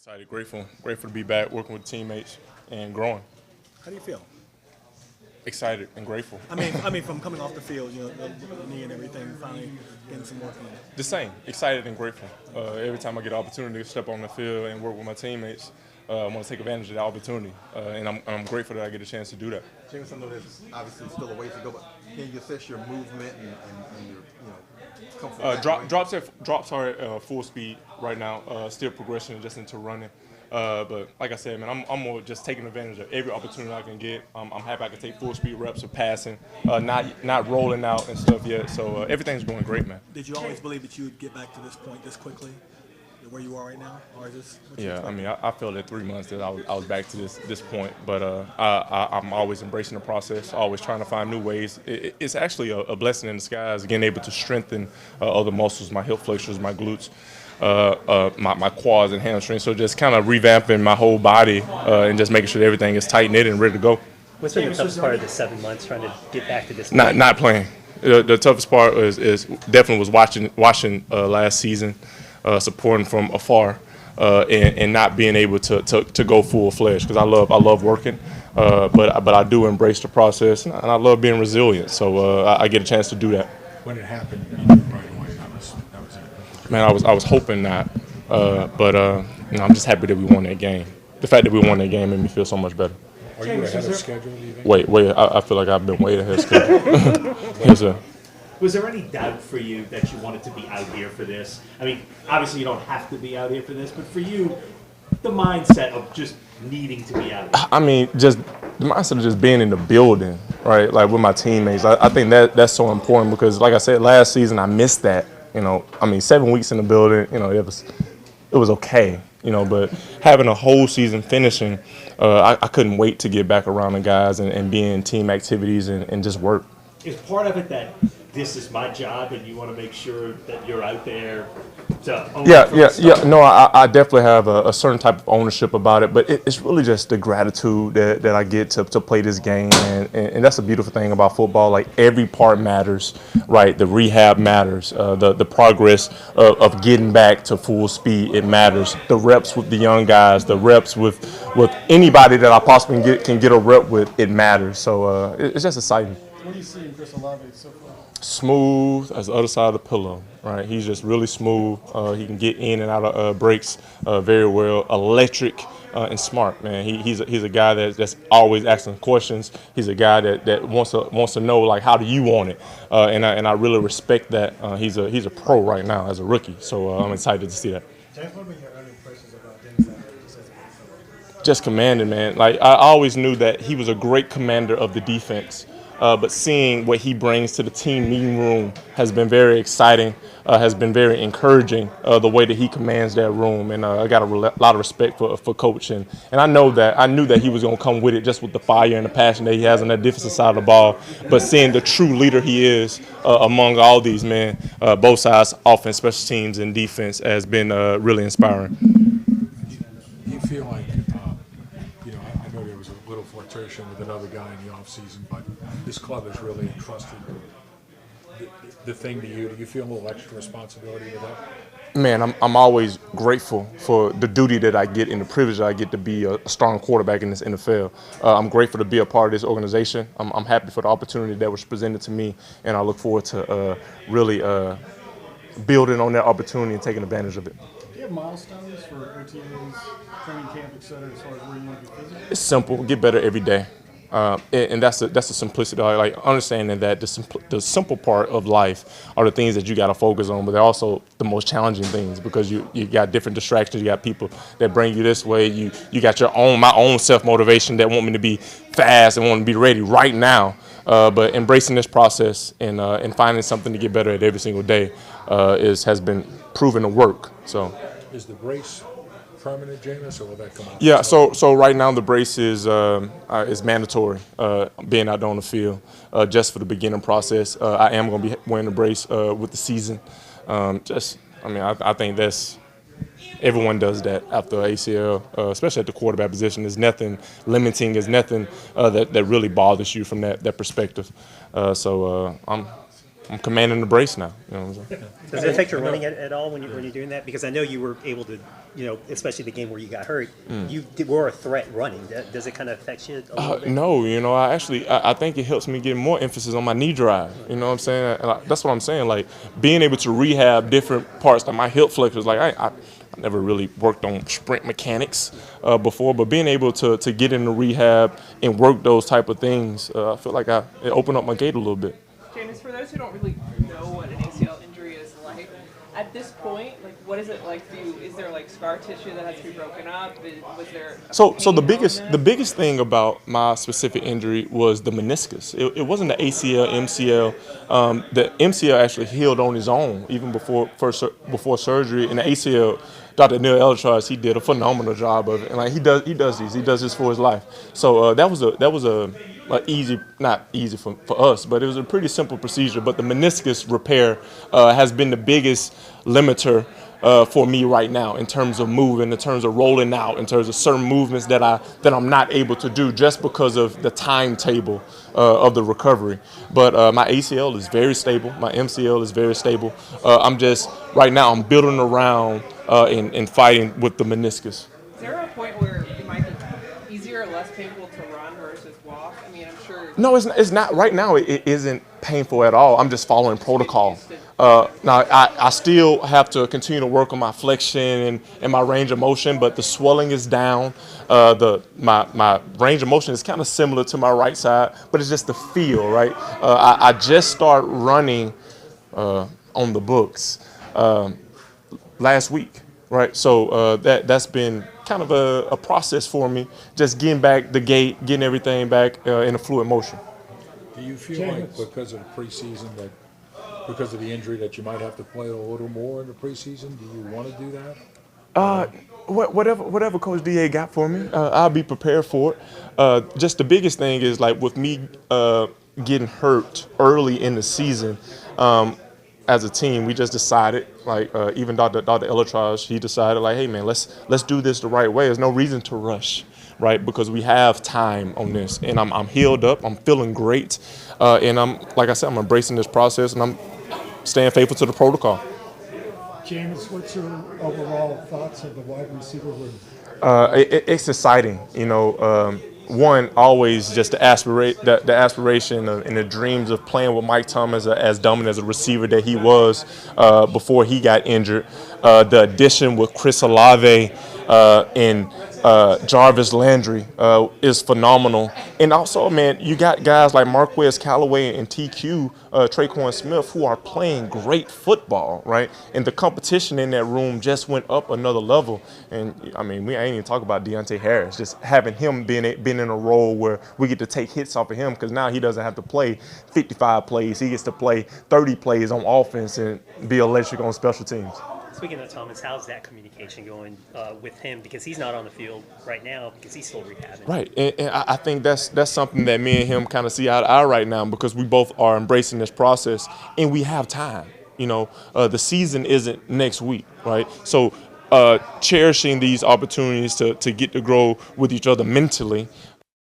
Excited, grateful to be back, working with teammates and growing. How do you feel? Excited and grateful. I mean, from coming off the field, the knee and everything, finally getting some work in. The same, excited and grateful. Every time I get an opportunity to step on the field and work with my teammates, I want to take advantage of the opportunity, and I'm grateful that I get a chance to do that. Jameis, I know there's obviously still a ways to go, but can you assess your movement and your comfort? Drops are at full speed right now. Still progression just into running. But like I said, man, I'm more just taking advantage of every opportunity I can get. I'm happy I can take full speed reps of passing, not rolling out and stuff yet. So everything's going great, man. Did you always believe that you would get back to this point this quickly, where you are right now, or is this? Yeah, I mean, I felt at 3 months that I was back to this point, but I'm always embracing the process, always trying to find new ways. It's actually a blessing in disguise, getting able to strengthen other muscles, my hip flexors, my glutes, my quads and hamstrings. So just kind of revamping my whole body and just making sure that everything is tight knit and ready to go. What's been the toughest part of the 7 months trying to get back to this? Not playing. The toughest part is definitely was watching last season. Supporting from afar and not being able to go full fledged, because I love working, but I do embrace the process, and I love being resilient. So I get a chance to do that. When it happened, you knew right away that was it. Man, I was hoping not, but I'm just happy that we won that game. The fact that we won that game made me feel so much better. Are you ahead of schedule? Do you think? Wait, I feel like I've been way ahead of schedule. Yes, sir. Was there any doubt for you that you wanted to be out here for this? I mean, obviously you don't have to be out here for this, but for you, the mindset of just needing to be out here. I mean, just the mindset of just being in the building, right? Like with my teammates. I think that's so important because, like I said, last season I missed that. 7 weeks in the building, it was okay, but having a whole season finishing, I couldn't wait to get back around the guys and be in team activities and just work. Is part of it that this is my job and you want to make sure that you're out there to own Yeah. No, I definitely have a certain type of ownership about it, but it's really just the gratitude that I get to play this game, and that's a beautiful thing about football. Like every part matters, right? The rehab matters, the progress of getting back to full speed, it matters. The reps with the young guys, the reps with anybody that I possibly can get a rep with, it matters. So it's just exciting. What do you see in Chris Olave so far? Smooth as the other side of the pillow, right? He's just really smooth. He can get in and out of breaks very well. Electric and smart, man. He's a guy that's always asking questions. He's a guy that wants to know, like, how do you want it? And I really respect that. He's a pro right now as a rookie, so I'm excited to see that. James, what were your early impressions about Dennis? Just commanding, man. Like I always knew that he was a great commander of the defense. But seeing what he brings to the team meeting room has been very exciting, has been very encouraging, the way that he commands that room. And I got a lot of respect for Coach. And I knew that he was going to come with it just with the fire and the passion that he has on that defensive side of the ball. But seeing the true leader he is among all these men, both sides, offense, special teams, and defense, has been really inspiring. Do you feel like, I know there was a little flirtation with another guy in the offseason, but this club has really entrusted the thing to you. Do you feel a little extra responsibility with that? Man, I'm always grateful for the duty that I get and the privilege that I get to be a strong quarterback in this NFL. I'm grateful to be a part of this organization. I'm happy for the opportunity that was presented to me, and I look forward to really building on that opportunity and taking advantage of it. Do you have milestones for OTAs, training camp, et cetera, as far as where you want to be physically? It's simple. Get better every day. And that's the simplicity. Like understanding that the simple part of life are the things that you got to focus on, but they're also the most challenging things because you got different distractions. You got people that bring you this way. You got my own self motivation that want me to be fast and want to be ready right now. But embracing this process and finding something to get better at every single day has been proven to work. So is the brace permanent, Jameis, or will that come out? Yeah, so right now the brace is mandatory, being out on the field, just for the beginning process. I am going to be wearing the brace with the season. I think that's everyone does that after ACL, especially at the quarterback position. There's nothing limiting. There's nothing that really bothers you from that perspective. I'm I'm commanding the brace now. You know what I'm saying? Does it affect your running at all when you're doing that? Because I know you were able to, especially the game where you got hurt, were a threat running. Does it kind of affect you a little bit? No, I think it helps me get more emphasis on my knee drive. You know what I'm saying? That's what I'm saying. Like being able to rehab different parts like my hip flexors. Like I never really worked on sprint mechanics before, but being able to get into rehab and work those type of things, I feel like it opened up my gate a little bit. Jameis, for those who don't really know what an ACL injury is like, at this point, like, what is it like for you? Is there like scar tissue that has to be broken up? Was there So the biggest thing about my specific injury was the meniscus. It wasn't the ACL, MCL. The MCL actually healed on its own even before surgery. And the ACL, Dr. Neil Elitraz, he did a phenomenal job of it. And like he does this for his life. So that was not easy for us, but it was a pretty simple procedure. But the meniscus repair has been the biggest limiter for me right now in terms of moving, in terms of rolling out, in terms of certain movements that I'm not able to do just because of the timetable of the recovery. But my ACL is very stable. My MCL is very stable. I'm building around and fighting with the meniscus. Is there a point where it might be easier or less painful to run versus walk? I mean, I'm sure. No, it's not. Right now, it isn't painful at all. I'm just following protocol. Now, I still have to continue to work on my flexion and my range of motion, but the swelling is down. My range of motion is kind of similar to my right side, but it's just the feel, right? I just started running on the books last week, right? So that's been kind of a process for me, just getting back the gait, getting everything back in a fluid motion. Do you feel like because of the preseason because of the injury that you might have to play a little more in the preseason? Do you want to do that? Whatever Coach DA got for me, I'll be prepared for it. Just the biggest thing is like with me getting hurt early in the season, as a team, we just decided, like even Dr. Elitraz, he decided like, hey man, let's do this the right way. There's no reason to rush, right? Because we have time on this, and I'm healed up, I'm feeling great, and like I said, I'm embracing this process, and I'm staying faithful to the protocol. Jameis, what's your overall thoughts of the wide receiver room? It's exciting, one, always just the aspiration and the dreams of playing with Mike Thomas as dominant as a receiver that he was before he got injured. The addition with Chris Olave and Jarvis Landry is phenomenal. And also, man, you got guys like Marquez Callaway and TQ, Traquan Smith, who are playing great football, right? And the competition in that room just went up another level. And, I mean, we ain't even talk about Deontay Harris, just having him been in a role where we get to take hits off of him because now he doesn't have to play 55 plays. He gets to play 30 plays on offense and be electric on special teams. Speaking of Thomas, how's that communication going with him? Because he's not on the field right now because he's still rehabbing. Right, and I think that's something that me and him kind of see eye to eye right now because we both are embracing this process and we have time. The season isn't next week, right? So cherishing these opportunities to get to grow with each other mentally